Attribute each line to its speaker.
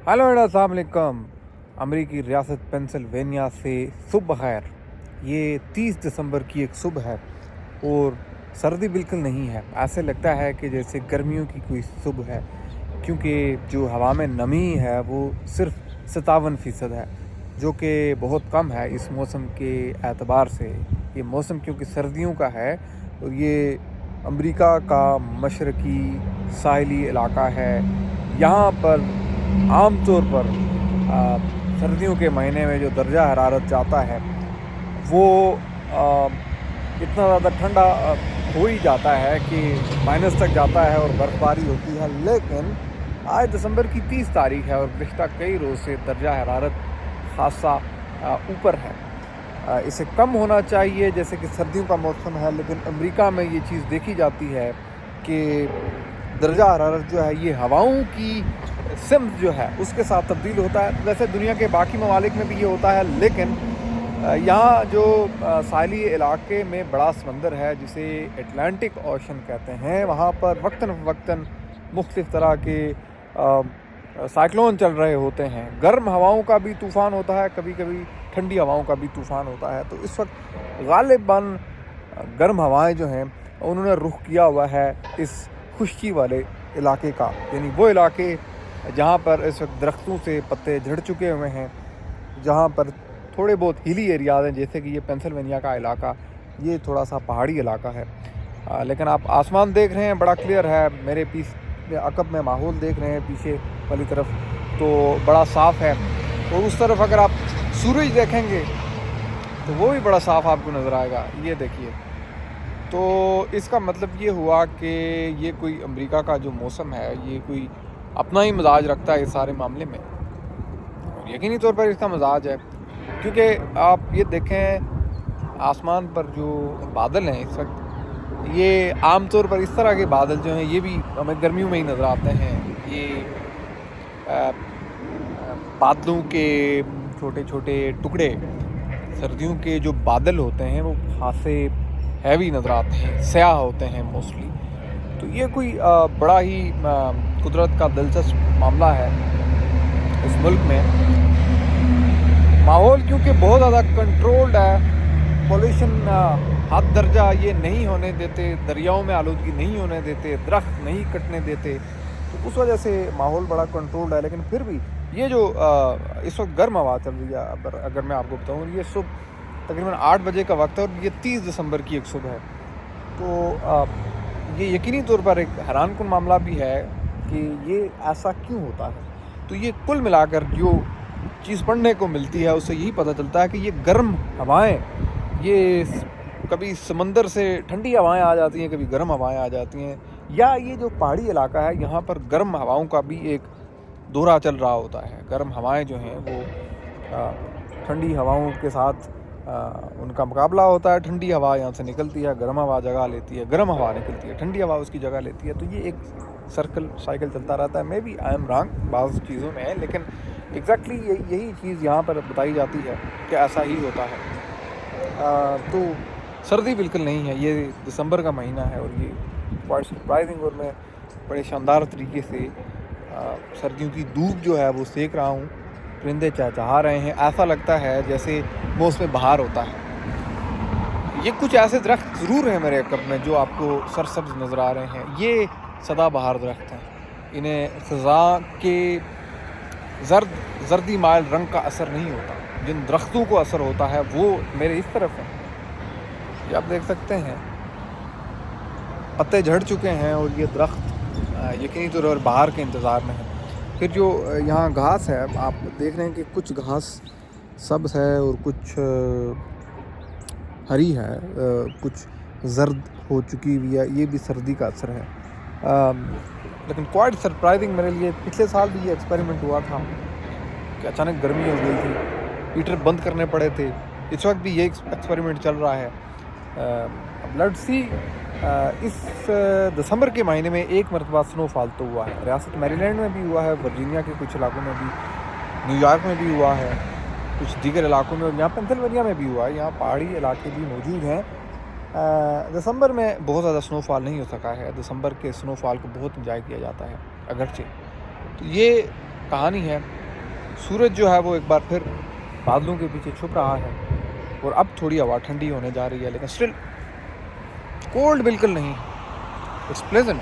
Speaker 1: Hello अस्सलाम वालेकुम। अमेरिकी रियासत पेंसिल्वेनिया से सुबह खैर। ये 30 दिसंबर की एक सुबह है और सर्दी बिल्कुल नहीं है। ऐसे लगता है कि जैसे गर्मियों की कोई सुबह है, क्योंकि जो हवा में नमी है वो सिर्फ 57% है, जो कि बहुत कम है इस मौसम के एतबार से। ये मौसम क्योंकि सर्दियों का है और ये अमेरिका का मशरकी साहिली इलाका है। यहाँ पर आम तौर पर सर्दियों के महीने में जो दर्जा हरारत जाता है वो इतना ज़्यादा ठंडा हो ही जाता है कि माइनस तक जाता है और बर्फ़बारी होती है। लेकिन आज दिसंबर की 30 तारीख है और पिछला कई रोज़ से दर्जा हरारत खासा ऊपर है। इसे कम होना चाहिए जैसे कि सर्दियों का मौसम है, लेकिन अमेरिका में ये चीज़ देखी जाती है कि दर्जा हरारत जो है ये हवाओं की सिम्त जो है उसके साथ तब्दील होता है। वैसे दुनिया के बाकी ममालिक में भी ये होता है, लेकिन यहाँ जो साहिली इलाके में बड़ा समंदर है जिसे अटलांटिक ओशन कहते हैं, वहाँ पर वक्तन फ़वक्तन मुख्तलिफ़ तरह के साइक्लोन चल रहे होते हैं। गर्म हवाओं का भी तूफ़ान होता है, कभी कभी ठंडी हवाओं का भी तूफ़ान होता है। तो इस वक्त गालिबन गर्म हवाएं जो हैं उन्होंने रुख किया हुआ है इस खुश्की वाले इलाके का, यानी वो इलाके जहाँ पर इस वक्त दरख्तों से पत्ते झड़ चुके हुए हैं, जहाँ पर थोड़े बहुत हिली एरियाज़ हैं, जैसे कि ये पेंसिल्वेनिया का इलाका, ये थोड़ा सा पहाड़ी इलाका है। लेकिन आप आसमान देख रहे हैं बड़ा क्लियर है। मेरे पीछे अकब में माहौल देख रहे हैं पीछे वाली तरफ, तो बड़ा साफ़ है। और उस तरफ अगर आप सूरज देखेंगे तो वो भी बड़ा साफ़ आपको नज़र आएगा। ये देखिए, तो इसका मतलब ये हुआ कि ये कोई अमेरिका का जो मौसम है ये कोई अपना ही मिजाज रखता है इस सारे मामले में, और यकीनी तौर पर इसका मिजाज है। क्योंकि आप ये देखें आसमान पर जो बादल हैं इस वक्त, ये आम तौर पर इस तरह के बादल जो हैं ये भी हमें गर्मियों में ही नज़र आते हैं। ये बादलों के छोटे छोटे टुकड़े सर्दियों के जो बादल होते हैं वो खासे हैवी नज़र आते हैं, स्याह होते हैं मोस्टली। तो ये कोई बड़ा ही कुदरत का दिलचस्प मामला है इस मुल्क में। माहौल क्योंकि बहुत ज़्यादा कंट्रोल्ड है, पोल्यूशन हद दर्जा ये नहीं होने देते, दरियाओं में आलूदगी नहीं होने देते, दरख्त नहीं कटने देते, तो उस वजह से माहौल बड़ा कंट्रोल्ड है। लेकिन फिर भी ये जो इस वक्त गर्म हवा चल रही है, अगर मैं आपको बताऊँ, ये सुबह तकरीबन 8 बजे का वक्त है और ये 30 दिसंबर की एक सुबह है। तो ये यकीनी तौर पर एक हैरानकुन मामला भी है कि ये ऐसा क्यों होता है। तो ये कुल मिलाकर जो चीज़ पढ़ने को मिलती है उससे यही पता चलता है कि ये गर्म हवाएं, ये कभी समंदर से ठंडी हवाएं आ जाती हैं, कभी गर्म हवाएं आ जाती हैं, या ये जो पहाड़ी इलाका है यहाँ पर गर्म हवाओं का भी एक दौरा चल रहा होता है। गर्म हवाएं जो हैं वो ठंडी हवाओं के साथ उनका मुकाबला होता है। ठंडी हवा यहाँ से निकलती है, गर्म हवा जगह लेती है, गर्म हवा निकलती है, ठंडी हवा उसकी जगह लेती है। तो ये एक साइकिल चलता रहता है। May be I am wrong बाज़ चीज़ों में है, लेकिन एग्जैक्टली यही चीज़ यहाँ पर बताई जाती है कि ऐसा ही होता है। तो सर्दी बिल्कुल नहीं है, ये दिसंबर का महीना है और ये क्वाइट सरप्राइजिंग, और मैं बड़े शानदार तरीके से सर्दियों की धूप जो है वो सेक रहा हूँ। परिंदे चहचहा रहे हैं, ऐसा लगता है जैसे मौसम बहार होता है। ये कुछ ऐसे दरख्त ज़रूर हैं मेरे अकब में जो आपको सरसब्ज नज़र आ रहे हैं, ये सदाबहार दरख्त हैं। इन्हें फ़िज़ा के जर्दी माइल रंग का असर नहीं होता। जिन दरख्तों को असर होता है वो मेरे इस तरफ हैं, ये आप देख सकते हैं, पत्ते झड़ चुके हैं और ये दरख्त यकीनी तौर पर बाहर के इंतज़ार में है। फिर जो यहाँ घास है, आप देख रहे हैं कि कुछ घास सब्ज़ है और कुछ हरी है, कुछ जर्द हो चुकी हुई है। ये भी सर्दी का असर है। लेकिन क्वाइट सरप्राइजिंग मेरे लिए, पिछले साल भी ये एक्सपेरिमेंट हुआ था कि अचानक गर्मी हो गई थी, हीटर बंद करने पड़े थे। इस वक्त भी ये एक्सपेरिमेंट चल रहा है। अब लेट्स सी, इस दिसंबर के महीने में एक मरतबा स्नोफॉल तो हुआ है। रियासत मैरीलैंड में भी हुआ है, वर्जीनिया के कुछ इलाकों में भी, न्यूयॉर्क में भी हुआ है, कुछ दीगर इलाकों में, और यहाँ पेंसिल्वेनिया में भी हुआ है। यहाँ पहाड़ी इलाके भी मौजूद हैं। दिसंबर में बहुत ज़्यादा स्नोफॉल नहीं हो सका है। दिसंबर के स्नोफॉल को बहुत इंजॉय किया जाता है अगरचे। तो ये कहानी है सूरज जो है वो एक बार फिर बादलों के पीछे छुप रहा है और अब थोड़ी हवा ठंडी होने जा रही है, लेकिन स्टिल कोल्ड बिल्कुल नहीं, इट्स प्लेजेंट।